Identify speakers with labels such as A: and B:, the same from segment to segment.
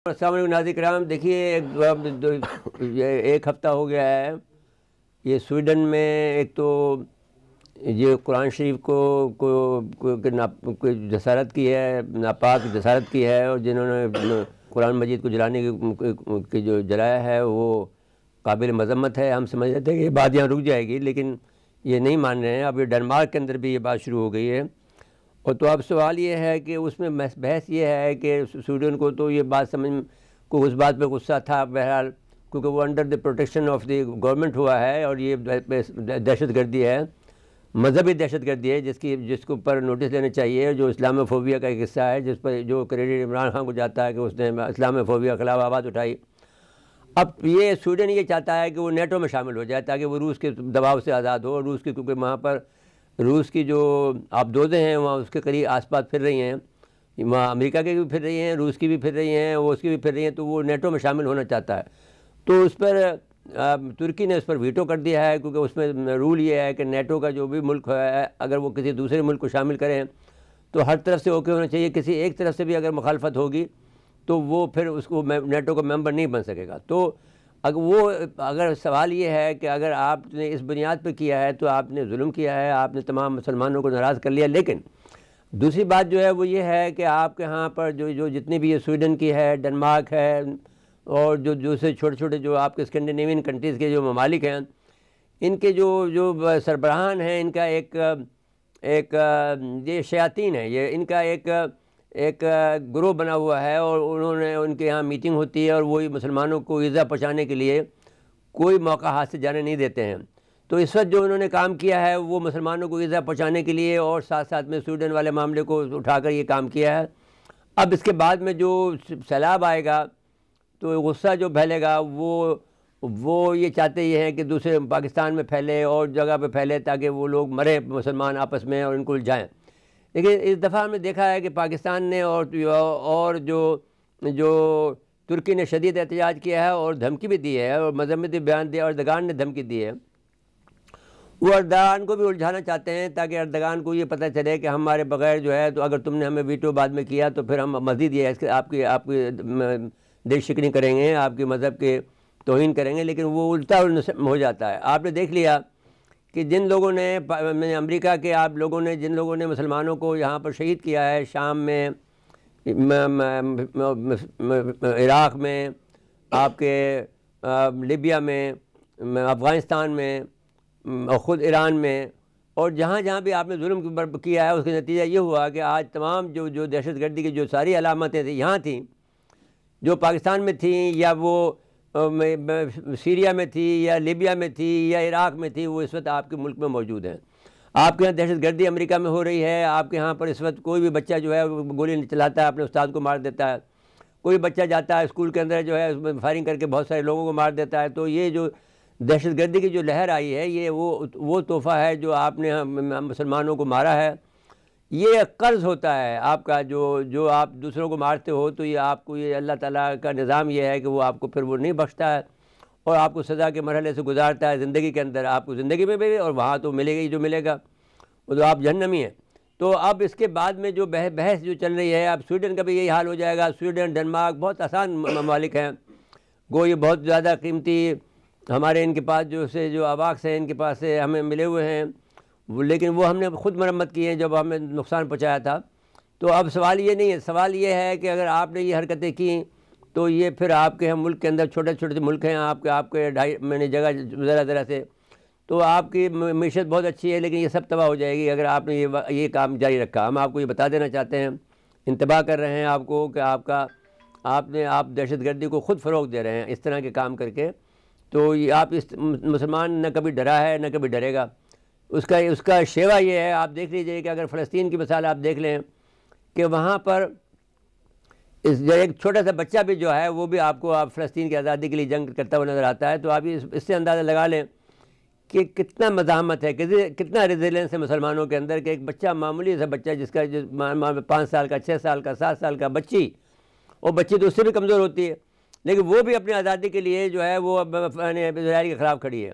A: السلام علیکم ناظرین کرام. دیکھیے ایک ہفتہ ہو گیا ہے یہ سویڈن میں ایک تو یہ قرآن شریف کو جسارت کی ہے, ناپاک جسارت کی ہے, اور جنہوں نے قرآن مجید کو جلانے کی جو جلایا ہے وہ قابل مذمت ہے. ہم سمجھ رہے تھے کہ یہ بات یہاں رک جائے گی, لیکن یہ نہیں مان رہے ہیں. اب یہ ڈنمارک کے اندر بھی یہ بات شروع ہو گئی ہے. اور تو اب سوال یہ ہے کہ اس میں بحث یہ ہے کہ سویڈن کو تو یہ بات سمجھ کو اس بات پہ غصہ تھا بہرحال, کیونکہ وہ under the protection of the government ہوا ہے, اور یہ دہشت گردی ہے, مذہبی دہشت گردی ہے, جس کے اوپر نوٹس لینا چاہیے, جو اسلام فوبیا کا ایک حصہ ہے, جس پر جو کریڈٹ عمران خان کو جاتا ہے کہ اس نے اسلام فوبیا کے خلاف آواز اٹھائی. اب یہ سویڈن یہ چاہتا ہے کہ وہ نیٹو میں شامل ہو جائے تاکہ وہ روس کے دباؤ سے آزاد ہو. روس کی, کیونکہ وہاں پر روس کی جو آبدوزیں ہیں وہاں اس کے قریب آس پاس پھر رہی ہیں, وہاں امریکہ کی بھی پھر رہی ہیں, روس کی بھی پھر رہی ہیں, وہ اس کی بھی پھر رہی ہیں, تو وہ نیٹو میں شامل ہونا چاہتا ہے. تو اس پر ترکی نے اس پر ویٹو کر دیا ہے, کیونکہ اس میں رول یہ ہے کہ نیٹو کا جو بھی ملک ہے اگر وہ کسی دوسرے ملک کو شامل کریں تو ہر طرف سے اوکے ہونا چاہیے. کسی ایک طرف سے بھی اگر مخالفت ہوگی تو وہ پھر اس کو نیٹو کا ممبر نہیں بن سکے گا. تو اگر سوال یہ ہے کہ اگر آپ نے اس بنیاد پہ کیا ہے تو آپ نے ظلم کیا ہے, آپ نے تمام مسلمانوں کو ناراض کر لیا. لیکن دوسری بات جو ہے وہ یہ ہے کہ آپ کے ہاں پر جو جتنی بھی یہ سویڈن کی ہے, ڈنمارک ہے, اور جو دوسرے چھوٹے چھوٹے جو آپ کے اسکینڈینیوین کنٹریز کے جو ممالک ہیں, ان کے جو سربراہان ہیں, ان کا ایک یہ شیاطین ہے, یہ ان کا ایک گروہ بنا ہوا ہے, اور انہوں نے ان کے یہاں میٹنگ ہوتی ہے اور وہی مسلمانوں کو ایذا پہنچانے کے لیے کوئی موقع ہاتھ سے جانے نہیں دیتے ہیں. تو اس وقت جو انہوں نے کام کیا ہے وہ مسلمانوں کو ایذا پہنچانے کے لیے اور ساتھ ساتھ میں سویڈن والے معاملے کو اٹھا کر یہ کام کیا ہے. اب اس کے بعد میں جو سیلاب آئے گا تو غصہ جو پھیلے گا وہ یہ چاہتے یہ ہیں کہ دوسرے پاکستان میں پھیلے اور جگہ پہ پھیلے تاکہ وہ لوگ مرے مسلمان آپس میں اور ان کو الجھائیں. لیکن اس دفعہ ہم نے دیکھا ہے کہ پاکستان نے اور جو ترکی نے شدید احتجاج کیا ہے اور دھمکی بھی دی ہے اور مذمتی بیان دیا, اور اردگان نے دھمکی دی ہے. وہ اردگان کو بھی الجھانا چاہتے ہیں تاکہ اردگان کو یہ پتہ چلے کہ ہمارے بغیر جو ہے تو اگر تم نے ہمیں ویٹو بعد میں کیا تو پھر ہم مزید یہ آپ کی دل شکنی کریں گے, آپ کے مذہب کے توہین کریں گے. لیکن وہ الٹا ہو جاتا ہے. آپ نے دیکھ لیا کہ جن لوگوں نے امریکہ کے جن لوگوں نے مسلمانوں کو یہاں پر شہید کیا ہے, شام میں, عراق میں, آپ کے لیبیا میں, افغانستان میں, اور خود ایران میں, اور جہاں جہاں بھی آپ نے ظلم کیا ہے اس کا نتیجہ یہ ہوا کہ آج تمام جو دہشت گردی کی جو ساری علامتیں تھیں یہاں تھیں, جو پاکستان میں تھیں یا وہ سیریا میں تھی یا لیبیا میں تھی یا عراق میں تھی, وہ اس وقت آپ کے ملک میں موجود ہیں. آپ کے یہاں دہشت گردی امریکہ میں ہو رہی ہے. آپ کے یہاں پر اس وقت کوئی بھی بچہ جو ہے گولی چلاتا ہے, اپنے استاد کو مار دیتا ہے. کوئی بچہ جاتا ہے اسکول کے اندر جو ہے اس میں فائرنگ کر کے بہت سارے لوگوں کو مار دیتا ہے. تو یہ جو دہشت گردی کی جو لہر آئی ہے یہ وہ تحفہ ہے جو آپ نے مسلمانوں کو مارا ہے. یہ قرض ہوتا ہے آپ کا, جو آپ دوسروں کو مارتے ہو تو یہ آپ کو یہ اللہ تعالیٰ کا نظام یہ ہے کہ وہ آپ کو پھر وہ نہیں بخشتا ہے اور آپ کو سزا کے مرحلے سے گزارتا ہے زندگی کے اندر. آپ کو زندگی میں بھی اور وہاں تو ملے گا ہی جو ملے گا, وہ تو آپ جہنمی ہیں. تو اب اس کے بعد میں جو بحث جو چل رہی ہے, اب سویڈن کا بھی یہی حال ہو جائے گا. سویڈن, ڈنمارک بہت آسان ممالک ہیں, گو یہ بہت زیادہ قیمتی ہمارے ان کے پاس جو آواکس ہیں ان کے پاس سے ہمیں ملے ہوئے ہیں, لیکن وہ ہم نے خود مرمت کی ہے جب ہمیں نقصان پہنچایا تھا. تو اب سوال یہ نہیں ہے, سوال یہ ہے کہ اگر آپ نے یہ حرکتیں کی تو یہ پھر آپ کے ہم ملک کے اندر چھوٹے چھوٹے ملک ہیں, آپ کے 2.5 جگہ ذرا سے, تو آپ کی معیشت بہت اچھی ہے لیکن یہ سب تباہ ہو جائے گی اگر آپ نے یہ کام جاری رکھا. ہم آپ کو یہ بتا دینا چاہتے ہیں, انتباہ کر رہے ہیں آپ کو کہ آپ دہشت گردی کو خود فروغ دے رہے ہیں اس طرح کے کام کر کے. تو یہ آپ مسلمان نہ کبھی ڈرا ہے نہ کبھی ڈرے گا. اس کا شیوا یہ ہے, آپ دیکھ لیجئے کہ اگر فلسطین کی مثال آپ دیکھ لیں کہ وہاں پر ایک چھوٹا سا بچہ بھی جو ہے وہ بھی آپ فلسطین کی آزادی کے لیے جنگ کرتا ہوا نظر آتا ہے. تو آپ اس سے اندازہ لگا لیں کہ کتنا مزاحمت ہے, کتنا ریزیلنس ہے مسلمانوں کے اندر, کہ ایک بچہ, معمولی سا بچہ جس کا 5 سال کا, 6 سال کا, 7 سال کا بچی, اور بچی تو اس سے بھی کمزور ہوتی ہے, لیکن وہ بھی اپنی آزادی کے لیے جو ہے وہ اسرائیل کے خلاف کھڑی ہے.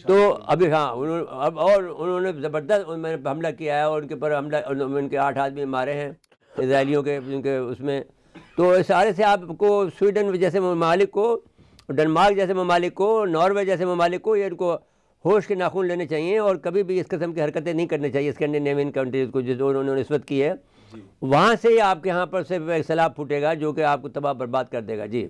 A: تو ابھی انہوں نے زبردست حملہ کیا ہے اور ان کے اوپر ان کے 8 آدمی مارے ہیں اسرائیلیوں کے اس میں. تو اشارے سے آپ کو سویڈن جیسے ممالک کو، ڈنمارک جیسے ممالک کو، ناروے جیسے ممالک کو، یہ ان کو ہوش کے ناخن لینے چاہیے اور کبھی بھی اس قسم کی حرکتیں نہیں کرنی چاہیے اسکینڈینیوین کنٹریز کو جو انہوں نے نسبت کی ہے. وہاں سے ہی آپ کے یہاں پر صرف ایک سیلاب پھوٹے گا جو کہ آپ کو تباہ برباد کر دے گا. جی.